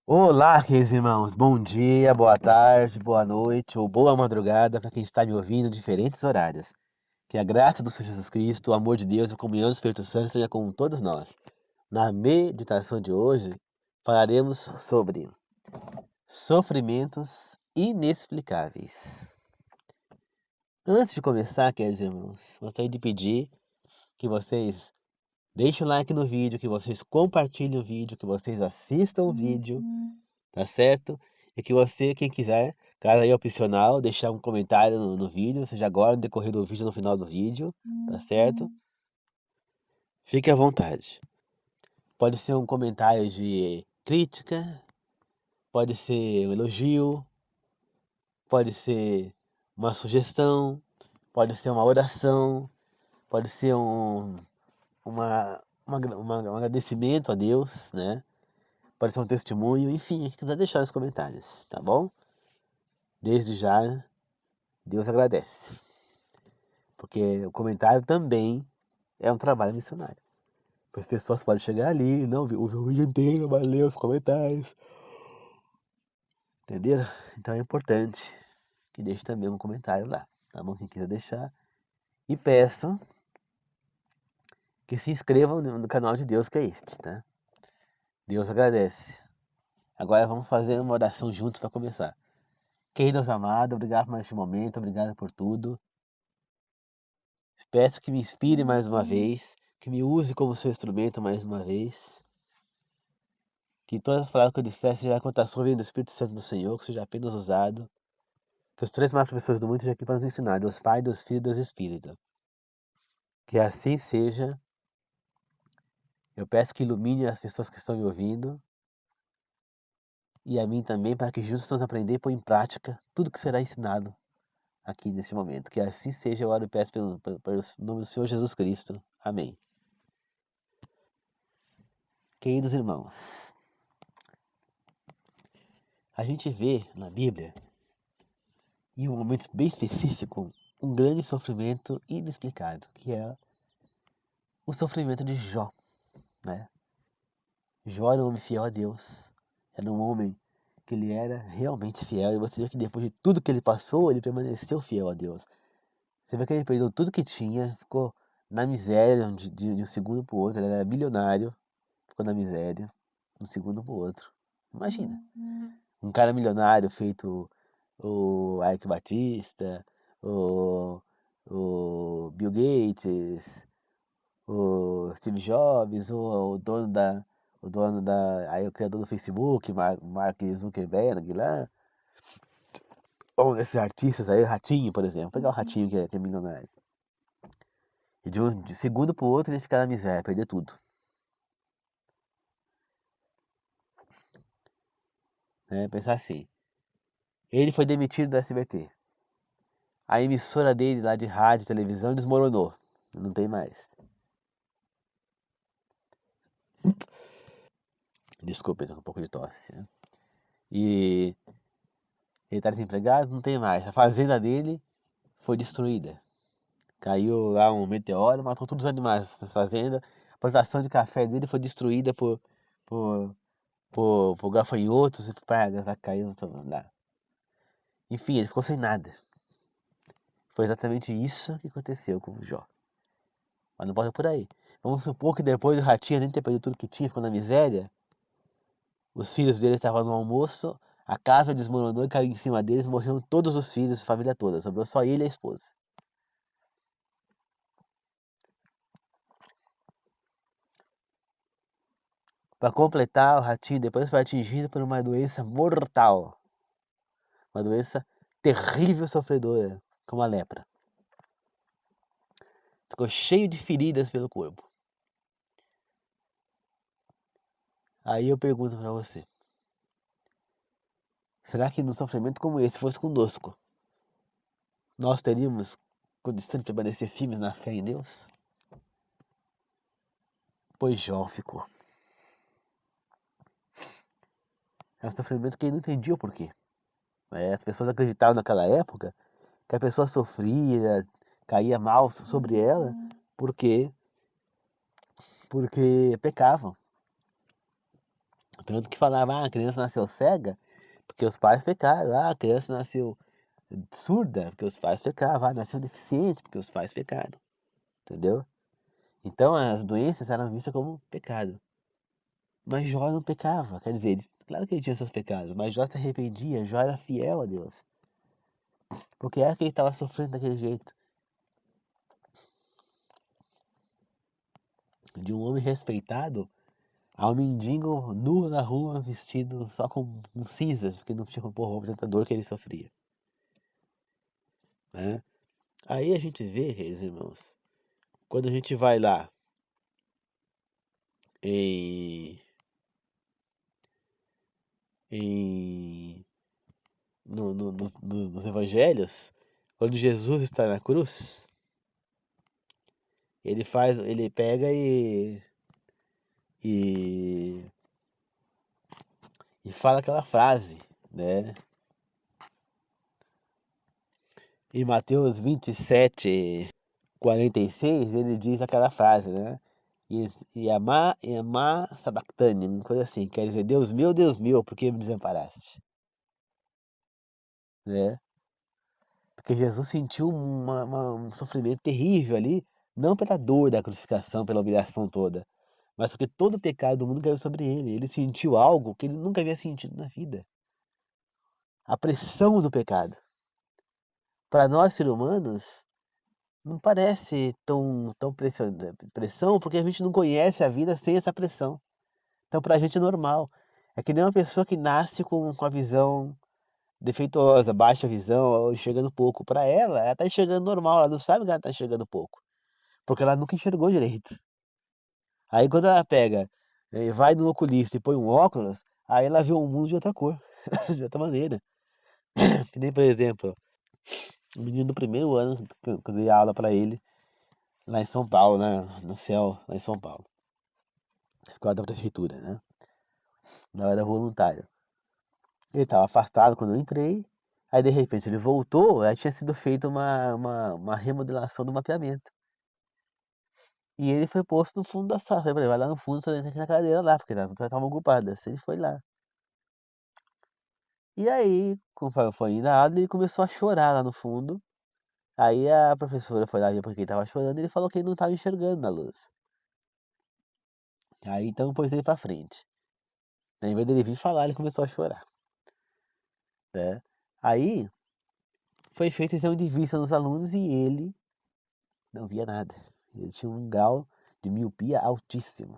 Olá, queridos irmãos. Bom dia, boa tarde, boa noite ou boa madrugada para quem está me ouvindo em diferentes horários. Que a graça do Senhor Jesus Cristo, o amor de Deus e a comunhão do Espírito Santo esteja com todos nós. Na meditação de hoje, falaremos sobre sofrimentos inexplicáveis. Antes de começar, queridos irmãos, gostaria de pedir que vocês deixem o like no vídeo, que vocês compartilhem o vídeo, que vocês assistam o vídeo, tá certo? E que você, quem quiser, caso aí é opcional, deixar um comentário no vídeo, seja agora, no decorrer do vídeo, no final do vídeo, tá certo? Fique à vontade. Pode ser um comentário de crítica, pode ser um elogio, pode ser uma sugestão, pode ser uma oração, pode ser um agradecimento a Deus, né? Pode ser um testemunho, enfim, o que quiser deixar nos comentários, tá bom? Desde já, Deus agradece. Porque o comentário também é um trabalho missionário. As pessoas podem chegar ali, não ouvir o vídeo inteiro, mas ler os comentários. Entenderam? Então é importante que deixe também um comentário lá, tá bom? Quem quiser deixar. E peçam que se inscrevam no canal de Deus, que é este, tá? Deus agradece. Agora vamos fazer uma oração juntos para começar. Querido Deus amado, obrigado por mais este momento, obrigado por tudo. Peço que me inspire mais uma vez, que me use como seu instrumento mais uma vez. Que todas as palavras que eu disser seja a contação vindo do Espírito Santo do Senhor, que seja apenas usado. Que os três maiores professores do mundo estejam aqui para nos ensinar, Deus Pai, Deus Filho e Deus Espírito. Que assim seja. Eu peço que ilumine as pessoas que estão me ouvindo e a mim também, para que juntos possamos aprender e pôr em prática tudo que será ensinado aqui neste momento. Que assim seja, eu oro e peço pelo nome do Senhor Jesus Cristo. Amém. Queridos irmãos, a gente vê na Bíblia, em um momento bem específico, um grande sofrimento inexplicado, que é o sofrimento de Jó, né? Jó era um homem fiel a Deus, era um homem que ele era realmente fiel, e você vê que depois de tudo que ele passou, ele permaneceu fiel a Deus. Você vê que ele perdeu tudo que tinha, ficou na miséria de um segundo para o outro, ele era milionário, ficou na miséria de um segundo para o outro. Imagina, um cara milionário feito o Ike Batista, o, o Bill Gates, o Steve Jobs, aí o criador do Facebook, Mark Zuckerberg lá, ou esses artistas aí, o Ratinho, por exemplo, pegar o Ratinho que é milionário. E de segundo pro outro ele ficar na miséria, perder tudo. Né? Pensar assim, ele foi demitido do SBT. A emissora dele lá de rádio e televisão desmoronou. Não tem mais. Desculpa, eu tô com um pouco de tosse. Né? E ele tá desempregado, não tem mais. A fazenda dele foi destruída. Caiu lá um meteoro, matou todos os animais das fazendas. A plantação de café dele foi destruída por, por gafanhotos e pragas lá caindo lá. Enfim, ele ficou sem nada. Foi exatamente isso que aconteceu com o Jó. Mas não pode por aí. Vamos supor que depois do ratinho, além de ter perdido tudo que tinha, ficou na miséria. Os filhos dele estavam no almoço, a casa desmoronou e caiu em cima deles, morreram todos os filhos, a família toda. Sobrou só ele e a esposa. Para completar, o ratinho depois foi atingido por uma doença mortal. Uma doença terrível e sofredora, como a lepra. Ficou cheio de feridas pelo corpo. Aí eu pergunto para você: será que num sofrimento como esse fosse conosco, nós teríamos condição de permanecer firmes na fé em Deus? Pois Jó ficou. É um sofrimento que ele não entendia o porquê. As pessoas acreditavam naquela época que a pessoa sofria, caía mal sobre ela, porque pecavam. Tanto que falava, a criança nasceu cega porque os pais pecaram. A criança nasceu surda porque os pais pecaram. Nasceu deficiente porque os pais pecaram. Entendeu? Então as doenças eram vistas como pecado. Mas Jó não pecava. Quer dizer, claro que ele tinha seus pecados, mas Jó se arrependia. Jó era fiel a Deus. Porque era que ele estava sofrendo daquele jeito. De um homem respeitado a um mendigo nu na rua, vestido só com cinzas, porque não tinha como pôr roupa de tanta dor que ele sofria. Né? Aí a gente vê, queridos irmãos, quando a gente vai lá em, em nos evangelhos, quando Jesus está na cruz, ele pega e, e fala aquela frase, né? Em Mateus 27:46, ele diz aquela frase, né? E amar sabactane, uma coisa assim, quer dizer, Deus meu, por que me desamparaste? Né? Porque Jesus sentiu um sofrimento terrível ali, não pela dor da crucificação, pela humilhação toda, mas porque todo o pecado do mundo caiu sobre ele. Ele sentiu algo que ele nunca havia sentido na vida. A pressão do pecado. Para nós, seres humanos, não parece tão pressão, porque a gente não conhece a vida sem essa pressão. Então, para a gente é normal. É que nem uma pessoa que nasce com a visão defeituosa, baixa visão, ou enxergando pouco. Para ela está enxergando normal, ela não sabe que ela está enxergando pouco, porque ela nunca enxergou direito. Aí quando ela pega, vai no oculista e põe um óculos, aí ela vê o mundo de outra cor, de outra maneira. Que nem, por exemplo, o menino do primeiro ano, que eu dei aula para ele, lá em São Paulo, né? No céu, lá em São Paulo. Escola da prefeitura, né? Não era voluntário. Ele estava afastado quando eu entrei, aí de repente ele voltou, aí tinha sido feita uma remodelação do mapeamento. E ele foi posto no fundo da sala. Eu falei, vai lá no fundo, só entra aqui na cadeira lá, porque as outras estavam ocupadas. Ele foi lá. E aí, conforme foi indo a aula, ele começou a chorar lá no fundo. Aí a professora foi lá ver porque ele estava chorando e ele falou que ele não estava enxergando na luz. Aí então pôs ele pra frente. Ao invés dele vir falar, ele começou a chorar. Né? Aí foi feito exame de vista nos alunos e ele não via nada. Ele tinha um grau de miopia altíssimo.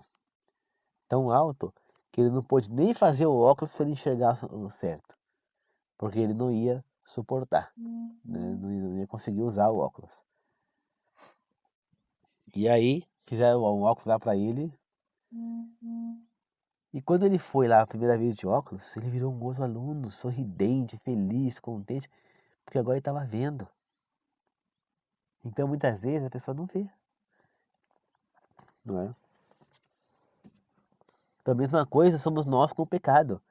Tão alto que ele não pôde nem fazer o óculos para ele enxergar o certo. Porque ele não ia suportar. Né? Não ia conseguir usar o óculos. E aí fizeram um óculos lá para ele. E quando ele foi lá a primeira vez de óculos, ele virou um outro aluno, sorridente, feliz, contente, porque agora ele estava vendo. Então muitas vezes a pessoa não vê, não é? Então a mesma coisa somos nós com o pecado.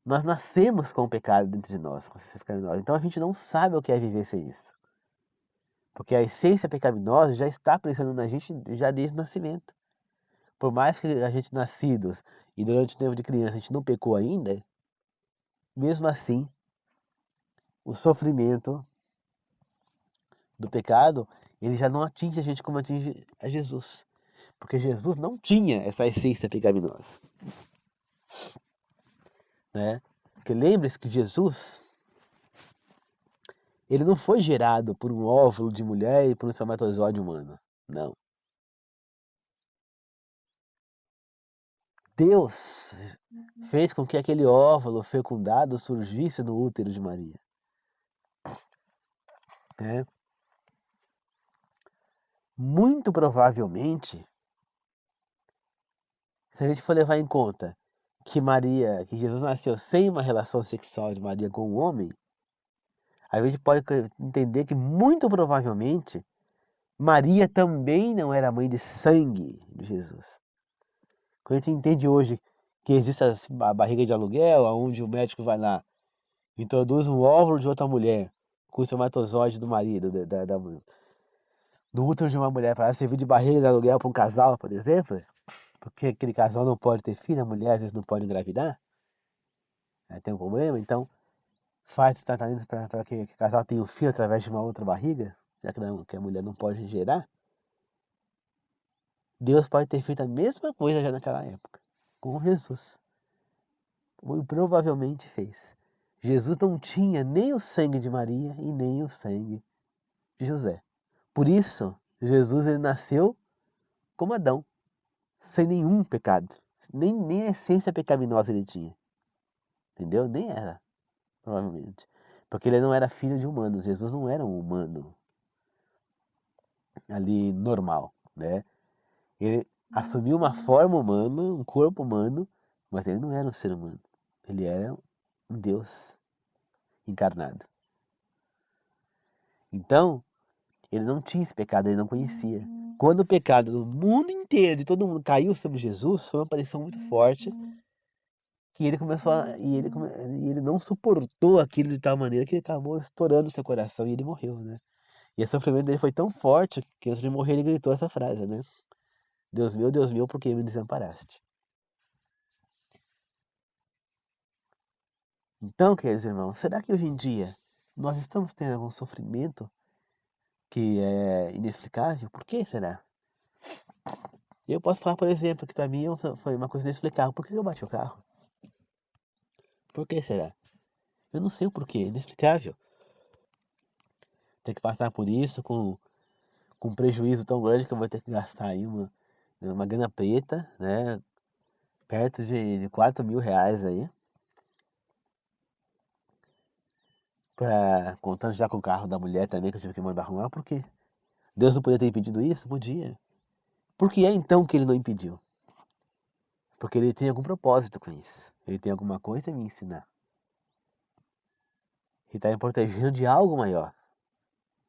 Nós nascemos com o pecado dentro de nós, com essa pecaminosa. Então a gente não sabe o que é viver sem isso. Porque a essência pecaminosa já está presente na gente já desde o nascimento. Por mais que a gente nascidos e durante o tempo de criança a gente não pecou ainda, mesmo assim, o sofrimento do pecado, ele já não atinge a gente como atinge a Jesus. Porque Jesus não tinha essa essência pecaminosa. Né? Porque lembre-se que Jesus, ele não foi gerado por um óvulo de mulher e por um espermatozoide humano. Não. Deus fez com que aquele óvulo fecundado surgisse no útero de Maria. Né? Muito provavelmente, se a gente for levar em conta que Jesus nasceu sem uma relação sexual de Maria com o homem, a gente pode entender que muito provavelmente Maria também não era mãe de sangue de Jesus. Quando a gente entende hoje que existe a barriga de aluguel, onde o médico vai lá, introduz um óvulo de outra mulher com o espermatozoide do marido, do útero de uma mulher para servir de barriga de aluguel para um casal, por exemplo, porque aquele casal não pode ter filho, a mulher às vezes não pode engravidar, tem um problema, então faz esse tratamento para que o casal tenha um filho através de uma outra barriga, já que a mulher não pode gerar. Deus pode ter feito a mesma coisa já naquela época, com Jesus. Ou provavelmente fez. Jesus não tinha nem o sangue de Maria e nem o sangue de José. Por isso, Jesus ele nasceu como Adão, sem nenhum pecado. Nem a essência pecaminosa ele tinha. Entendeu? Nem era, provavelmente. Porque ele não era filho de humano. Jesus não era um humano ali normal, né? Ele assumiu uma forma humana, um corpo humano, mas ele não era um ser humano. Ele era um Deus encarnado. Então, ele não tinha esse pecado, ele não conhecia. Quando o pecado do mundo inteiro, de todo mundo, caiu sobre Jesus, foi uma aparição muito forte, que ele começou e ele não suportou aquilo de tal maneira que ele acabou estourando seu coração e ele morreu, né? E o sofrimento dele foi tão forte que antes de morrer ele gritou essa frase, né? Deus meu, por que me desamparaste? Então, queridos irmãos, será que hoje em dia nós estamos tendo algum sofrimento que é inexplicável? Por que será? Eu posso falar, por exemplo, que para mim foi uma coisa inexplicável. Por que eu bati o carro? Por que será? Eu não sei o porquê, inexplicável. Ter que passar por isso com um prejuízo tão grande que eu vou ter que gastar aí uma grana preta, né? Perto de 4 mil reais aí. Contando já com o carro da mulher também, que eu tive que mandar arrumar. Por quê? Deus não podia ter impedido isso? Podia. Por que é então que ele não impediu? Porque ele tem algum propósito com isso. Ele tem alguma coisa a me ensinar. Ele está me protegendo de algo maior.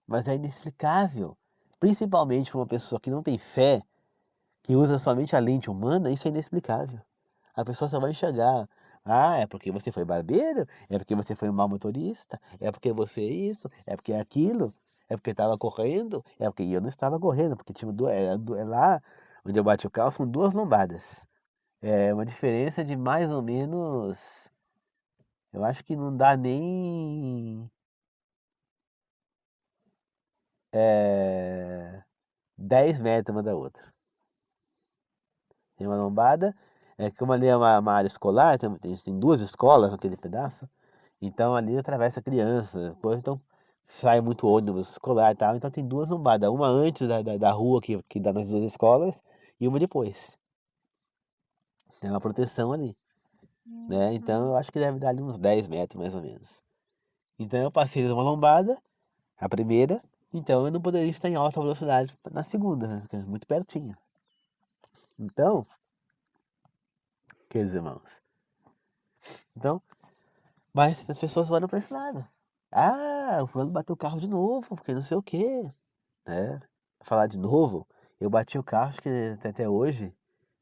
Mas é inexplicável. Principalmente para uma pessoa que não tem fé, que usa somente a lente humana, isso é inexplicável. A pessoa só vai enxergar. Ah, é porque você foi barbeiro? É porque você foi um mau motorista? É porque você é isso? É porque é aquilo? É porque estava correndo? É porque eu não estava correndo, porque tinha lá onde eu bati o carro, são duas lombadas. É uma diferença de mais ou menos. Eu acho que não dá nem 10 metros uma da outra. Tem uma lombada, como ali é uma área escolar, tem duas escolas naquele pedaço, então ali atravessa criança, coisa, então sai muito ônibus escolar e tal, então tem duas lombadas, uma antes da rua que dá nas duas escolas e uma depois. Tem uma proteção ali, né? Então eu acho que deve dar ali uns 10 metros mais ou menos. Então eu passei numa lombada, a primeira, então eu não poderia estar em alta velocidade na segunda, né? Porque é muito pertinho. Então, queridos irmãos, então, mas as pessoas olham para esse lado. Ah, o fulano bateu o carro de novo, porque não sei o quê, né? Falar de novo, eu bati o carro, acho que até hoje,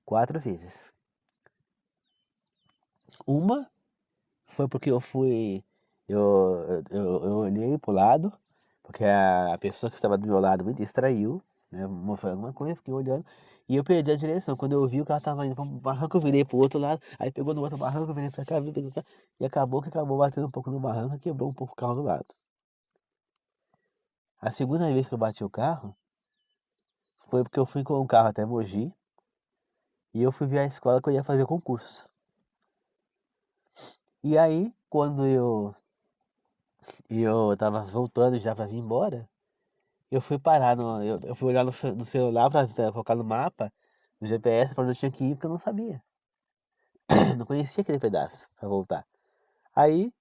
4 vezes. Uma foi porque eu olhei pro lado, porque a pessoa que estava do meu lado me distraiu, né? Mostrando alguma coisa, fiquei olhando, e eu perdi a direção. Quando eu vi o carro estava indo para um barranco, eu virei pro outro lado, aí pegou no outro barranco, eu virei para cá, virei pra cá, e acabou batendo um pouco no barranco e quebrou um pouco o carro do lado. A segunda vez que eu bati o carro foi porque eu fui com o carro até Mogi e eu fui ver a escola que eu ia fazer o concurso. E aí, quando eu tava voltando já pra vir embora, eu fui parar eu fui olhar no celular pra colocar no mapa, no GPS, pra onde eu tinha que ir, porque eu não sabia. Não conhecia aquele pedaço pra voltar. Aí,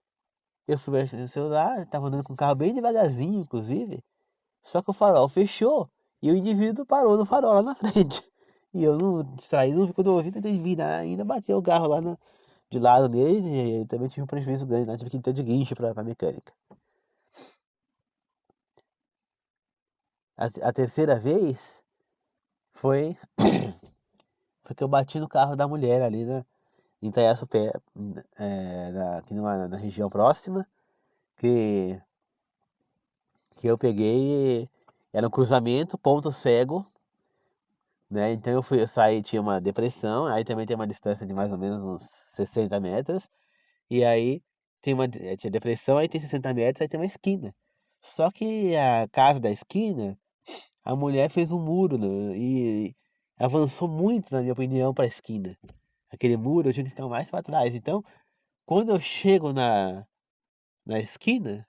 eu fui mexer no celular, tava andando com o carro bem devagarzinho, inclusive, só que o farol fechou e o indivíduo parou no farol lá na frente. E eu não distraí, não, quando eu ouvi, tentei virar ainda, bateu o carro lá de lado nele e também tive um prejuízo grande, né? Tive que ir até de guincho pra mecânica. A terceira vez foi, foi que eu bati no carro da mulher ali, né? Em Itaiaçupé, aqui na região próxima, que, que eu peguei, era um cruzamento, ponto cego, né? Então eu saí, tinha uma depressão, aí também tem uma distância de mais ou menos uns 60 metros, e aí tinha depressão, aí tem 60 metros, aí tem uma esquina. Só que a casa da esquina, a mulher fez um muro, né, e avançou muito, na minha opinião, para a esquina. Aquele muro eu tinha que ficar mais para trás. Então, quando eu chego na esquina,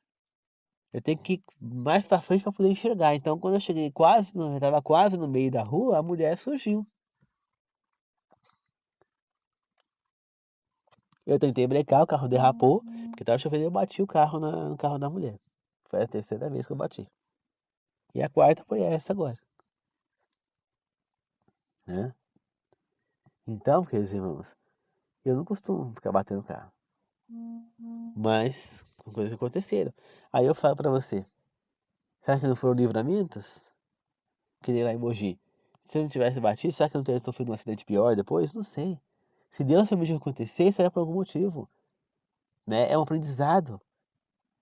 eu tenho que ir mais para frente para poder enxergar. Então, quando eu cheguei eu estava quase no meio da rua, a mulher surgiu. Eu tentei brecar, o carro derrapou, porque tava chovendo e eu bati o carro no carro da mulher. Foi a terceira vez que eu bati. E a quarta foi essa agora, né? Então, queridos irmãos, eu não costumo ficar batendo carro, mas com coisas que aconteceram. Aí eu falo pra você, será que não foram livramentos? Que nem lá em Mogi. Se eu não tivesse batido, será que eu não teria sofrido um acidente pior depois? Não sei. Se Deus permitiu que acontecesse, será por algum motivo, né? É um aprendizado.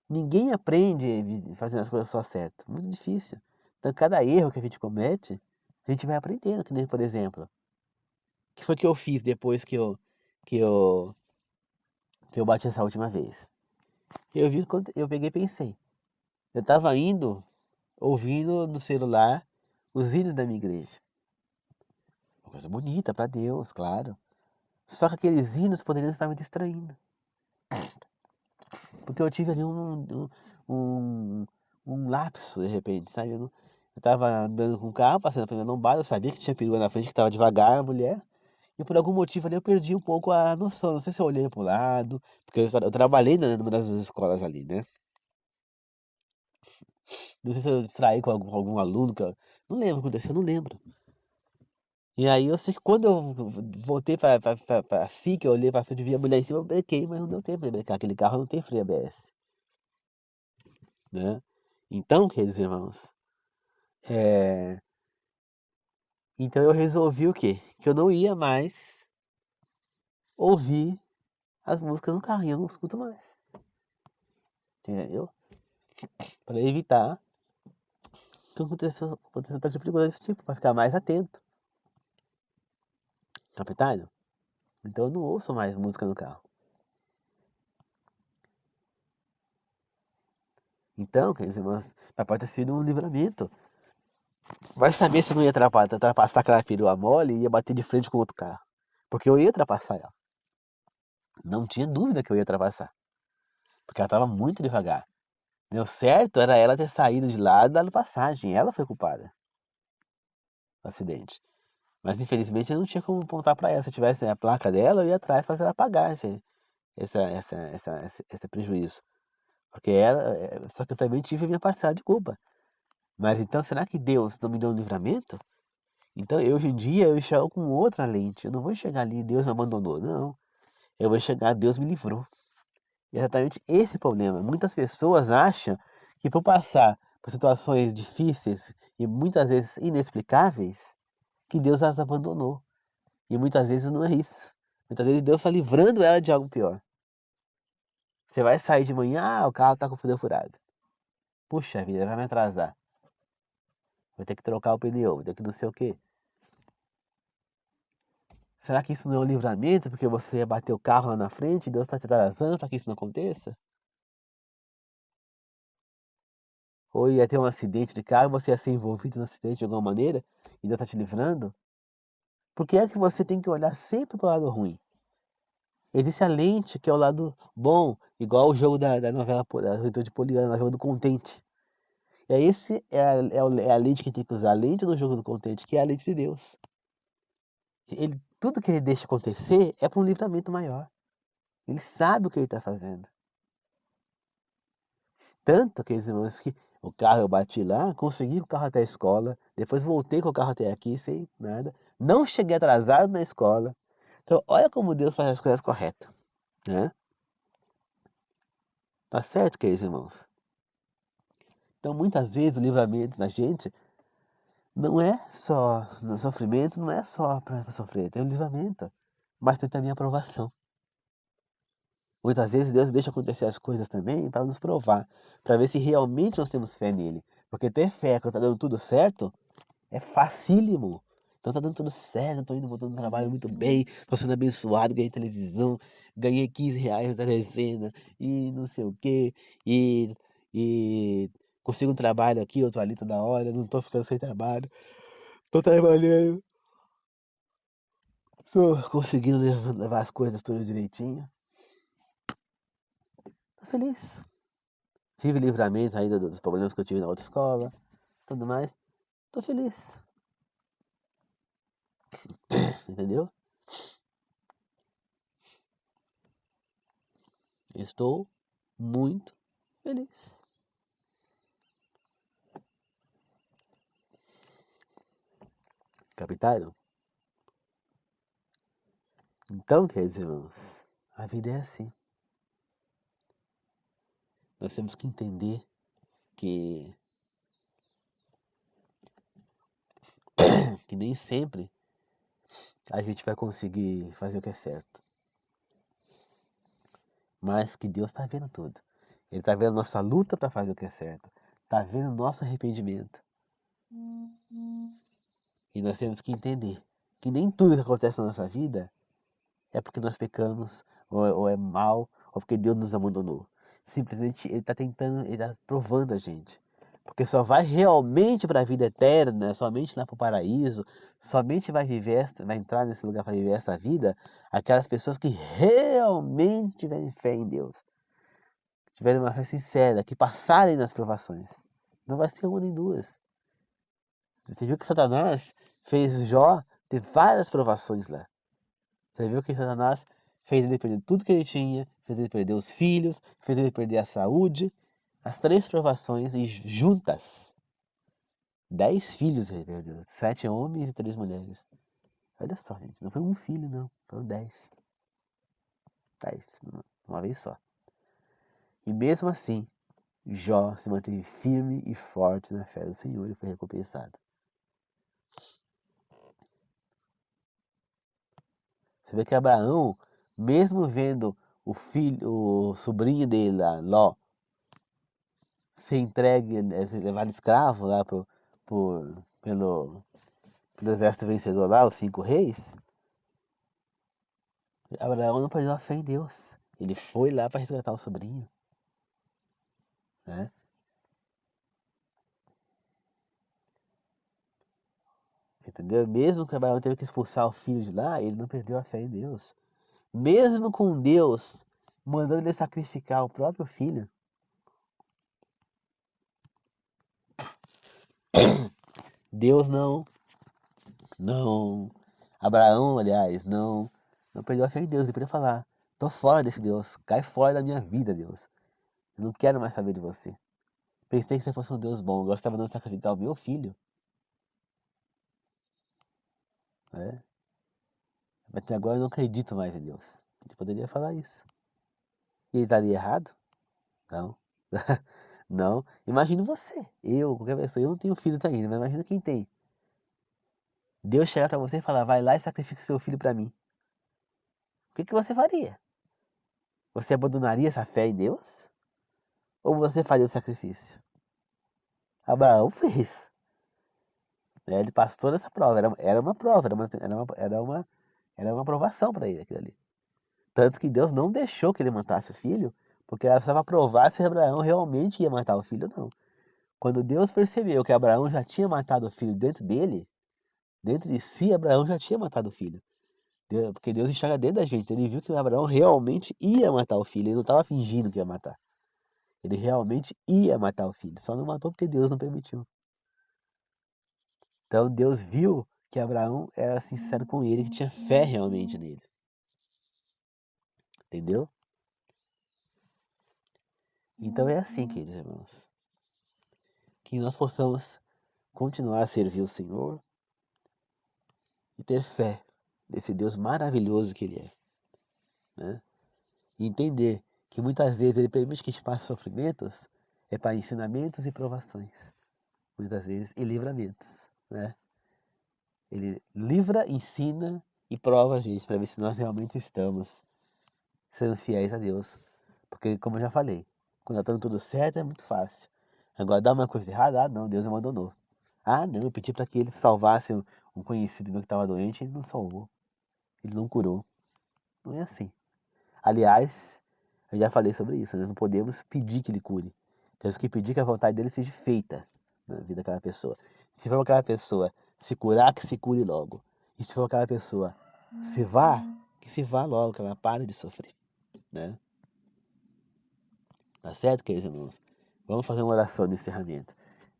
Ninguém aprende fazendo as coisas só certo. Muito difícil. Então, cada erro que a gente comete, a gente vai aprendendo. Que nem, por exemplo, o que foi que eu fiz depois que eu, que eu bati essa última vez? Eu peguei e pensei. Eu estava indo, ouvindo no celular os hinos da minha igreja. Uma coisa bonita para Deus, claro. Só que aqueles hinos poderiam estar me distraindo. Porque eu tive ali um, um lapso, de repente, sabe? Eu tava andando com o carro, passando na primeira lombada, eu sabia que tinha perigo na frente, que tava devagar a mulher, e por algum motivo ali eu perdi um pouco a noção. Não sei se eu olhei pro lado, porque eu trabalhei numa das escolas ali, né? Não sei se eu distraí com algum aluno, não lembro o que aconteceu, eu não lembro. E aí eu sei que quando eu voltei pra si, que eu olhei pra frente e vi a mulher em cima, eu brequei, mas não deu tempo de brecar. Aquele carro não tem freio ABS, né? Então, queridos irmãos, é, então eu resolvi o quê? Que eu não ia mais ouvir as músicas no carro, eu não escuto mais. Entendeu? Para evitar que aconteça outro tipo de coisa desse tipo, para ficar mais atento. Capitão? Então eu não ouço mais música no carro. Então, quer dizer, mas pode ter sido um livramento. Vai saber se eu não ia ultrapassar aquela perua mole e ia bater de frente com outro carro. Porque eu ia ultrapassar ela. Não tinha dúvida que eu ia ultrapassar. Porque ela estava muito devagar. Deu certo era ela ter saído de lá e dado passagem. Ela foi culpada do acidente. Mas infelizmente eu não tinha como apontar para ela. Se eu tivesse a placa dela, eu ia atrás fazer ela pagar esse prejuízo. Porque só que eu também tive a minha parcela de culpa. Mas então, será que Deus não me deu um livramento? Então, hoje em dia, eu enxergo com outra lente. Eu não vou chegar ali, Deus me abandonou. Não. Eu vou chegar, Deus me livrou. E é exatamente esse o problema. Muitas pessoas acham que por passar por situações difíceis e muitas vezes inexplicáveis, que Deus as abandonou. E muitas vezes não é isso. Muitas vezes Deus está livrando ela de algo pior. Você vai sair de manhã, o carro está com o pneu furado. Puxa vida, vai me atrasar. Vou ter que trocar o pneu, vou ter que não sei o quê. Será que isso não é um livramento porque você ia bater o carro lá na frente e Deus está te atrasando para que isso não aconteça? Ou ia ter um acidente de carro e você ia ser envolvido no acidente de alguma maneira e Deus está te livrando? Por que é que você tem que olhar sempre para o lado ruim? Existe a lente que é o lado bom, igual o jogo da novela da Juventude Poliana, o jogo do contente. É a lente que tem que usar, a lente do jogo do contente, que é a lente de Deus. Tudo que ele deixa acontecer é para um livramento maior. Ele sabe o que ele está fazendo. Tanto que, irmãos, que o carro eu bati lá, consegui o carro até a escola, depois voltei com o carro até aqui sem nada. Não cheguei atrasado na escola. Então, olha como Deus faz as coisas corretas, né? Tá certo, queridos irmãos? Então, muitas vezes o livramento da gente não é só no sofrimento, não é só para sofrer, tem um livramento, mas tem também a aprovação. Muitas vezes Deus deixa acontecer as coisas também para nos provar, para ver se realmente nós temos fé nele. Porque ter fé quando está dando tudo certo é facílimo. Então tá dando tudo certo, tô indo, voltando no trabalho muito bem, tô sendo abençoado, ganhei televisão, ganhei R$ 15 da dezena, e não sei o quê, e consigo um trabalho aqui, outro ali toda hora, não tô ficando sem trabalho, tô trabalhando, tô conseguindo levar as coisas tudo direitinho. Tô feliz. Tive livramento ainda dos problemas que eu tive na outra escola, tudo mais. Tô feliz. Entendeu? Estou muito feliz. Capitaram? Então, queridos irmãos, a vida é assim. Nós temos que entender que, que nem sempre a gente vai conseguir fazer o que é certo. Mas que Deus está vendo tudo. Ele está vendo nossa luta para fazer o que é certo. Está vendo nosso arrependimento. E nós temos que entender que nem tudo que acontece na nossa vida é porque nós pecamos, ou é mal, ou porque Deus nos abandonou. Simplesmente Ele está tentando, Ele está provando a gente. Porque só vai realmente para a vida eterna, somente lá para o paraíso, somente vai viver, vai entrar nesse lugar para viver essa vida, aquelas pessoas que realmente tiverem fé em Deus, tiverem uma fé sincera, que passarem nas provações. Não vai ser uma nem duas. Você viu que Satanás fez Jó ter várias provações lá. Você viu que Satanás fez ele perder tudo que ele tinha, fez ele perder os filhos, fez ele perder a saúde. As 3 provações e juntas, 10 filhos ele perdeu, 7 homens e 3 mulheres. Olha só, gente, não foi um filho, não, foram 10. 10, uma vez só. E mesmo assim, Jó se manteve firme e forte na fé do Senhor e foi recompensado. Você vê que Abraão, mesmo vendo o filho, o sobrinho dele lá, Ló, ser entregue, ser levado escravo lá pelo exército vencedor lá, os 5 reis, Abraão não perdeu a fé em Deus. Ele foi lá para resgatar o sobrinho, né? Entendeu? Mesmo que Abraão teve que expulsar o filho de lá, ele não perdeu a fé em Deus. Mesmo com Deus mandando ele sacrificar o próprio filho, Deus não, Abraão, aliás, não perdeu a fé em Deus. Ele podia falar: tô fora desse Deus, cai fora da minha vida, Deus. Eu não quero mais saber de você. Pensei que você fosse um Deus bom, gostava de não sacrificar o meu filho, né? Mas agora eu não acredito mais em Deus. Ele poderia falar isso. E ele estaria errado? Não. Não. Imagine você, eu, qualquer pessoa, eu não tenho filho ainda, mas imagina quem tem. Deus chegar para você e falar: vai lá e sacrifica o seu filho para mim. O que você faria? Você abandonaria essa fé em Deus? Ou você faria o sacrifício? Abraão fez, né? Ele passou nessa prova. Era uma prova, era uma aprovação para ele aquilo ali. Tanto que Deus não deixou que ele matasse o filho, porque ela precisava provar se Abraão realmente ia matar o filho ou não. Quando Deus percebeu que Abraão já tinha matado o filho dentro dele, dentro de si, Abraão já tinha matado o filho. Porque Deus enxerga dentro da gente. Ele viu que Abraão realmente ia matar o filho. Ele não estava fingindo que ia matar. Ele realmente ia matar o filho. Só não matou porque Deus não permitiu. Então Deus viu que Abraão era sincero com ele, que tinha fé realmente nele. Entendeu? Então é assim, queridos irmãos. Que nós possamos continuar a servir o Senhor e ter fé nesse Deus maravilhoso que Ele é, né? E entender que muitas vezes Ele permite que a gente passe sofrimentos é para ensinamentos e provações, muitas vezes e livramentos, né? Ele livra, ensina e prova a gente para ver se nós realmente estamos sendo fiéis a Deus, porque como eu já falei, quando está tudo certo é muito fácil. Agora dá uma coisa errada, ah não, Deus me abandonou. Ah não, eu pedi para que Ele salvasse um conhecido meu que estava doente, ele não salvou, ele não curou. Não é assim. Aliás, eu já falei sobre isso, nós não podemos pedir que ele cure. Temos que pedir que a vontade dele seja feita na vida daquela pessoa. Se for aquela pessoa se curar, que se cure logo. E se for aquela pessoa se vá, que se vá logo, que ela pare de sofrer, né? Tá certo, queridos irmãos? Vamos fazer uma oração de encerramento.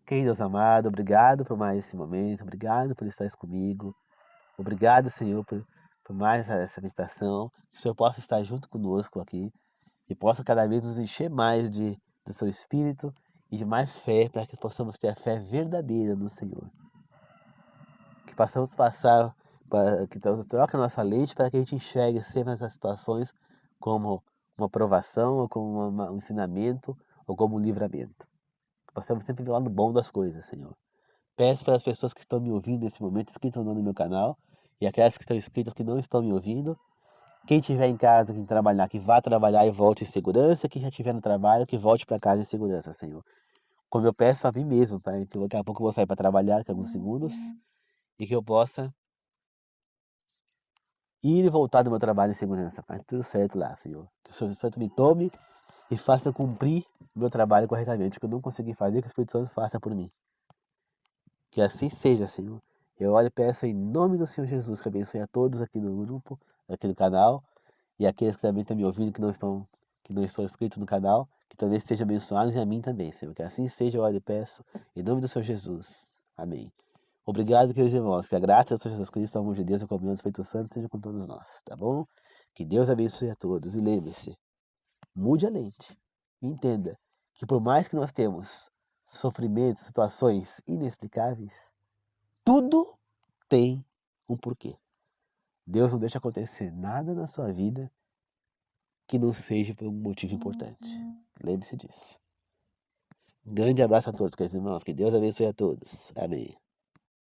Querido Deus amado, obrigado por mais esse momento, obrigado por estar comigo. Obrigado, Senhor, por mais essa meditação. Que o Senhor possa estar junto conosco aqui e possa cada vez nos encher mais do seu Espírito e de mais fé para que possamos ter a fé verdadeira no Senhor. Que possamos passar, que Deus troque a nossa lente para que a gente enxergue sempre essas situações como uma provação, ou como um ensinamento, ou como um livramento. Que possamos sempre ver o lado bom das coisas, Senhor. Peço para as pessoas que estão me ouvindo nesse momento, inscritas no meu canal, e aquelas que estão inscritas que não estão me ouvindo. Quem estiver em casa, quem trabalhar, que vá trabalhar e volte em segurança. Quem já estiver no trabalho, que volte para casa em segurança, Senhor. Como eu peço a mim mesmo, Pai, que daqui a pouco eu vou sair para trabalhar, daqui a alguns segundos, e que eu possa ir e voltar do meu trabalho em segurança, Pai. Tudo certo lá, Senhor. Que o Senhor Santo me tome e faça cumprir o meu trabalho corretamente. Que eu não consegui fazer, que o Espírito Santo faça por mim. Que assim seja, Senhor. Eu oro e peço em nome do Senhor Jesus, que abençoe a todos aqui no grupo, aqui no canal, e aqueles que também estão me ouvindo, que não estão inscritos no canal, que também sejam abençoados e a mim também, Senhor. Que assim seja, eu oro e peço, em nome do Senhor Jesus. Amém. Obrigado, queridos irmãos. Que a graça do Senhor Jesus Cristo, o amor de Deus e a comunhão do Espírito Santo seja com todos nós, tá bom? Que Deus abençoe a todos. E lembre-se, mude a lente. Entenda que por mais que nós temos sofrimentos, situações inexplicáveis, tudo tem um porquê. Deus não deixa acontecer nada na sua vida que não seja por um motivo importante. Lembre-se disso. Um grande abraço a todos, queridos irmãos. Que Deus abençoe a todos. Amém.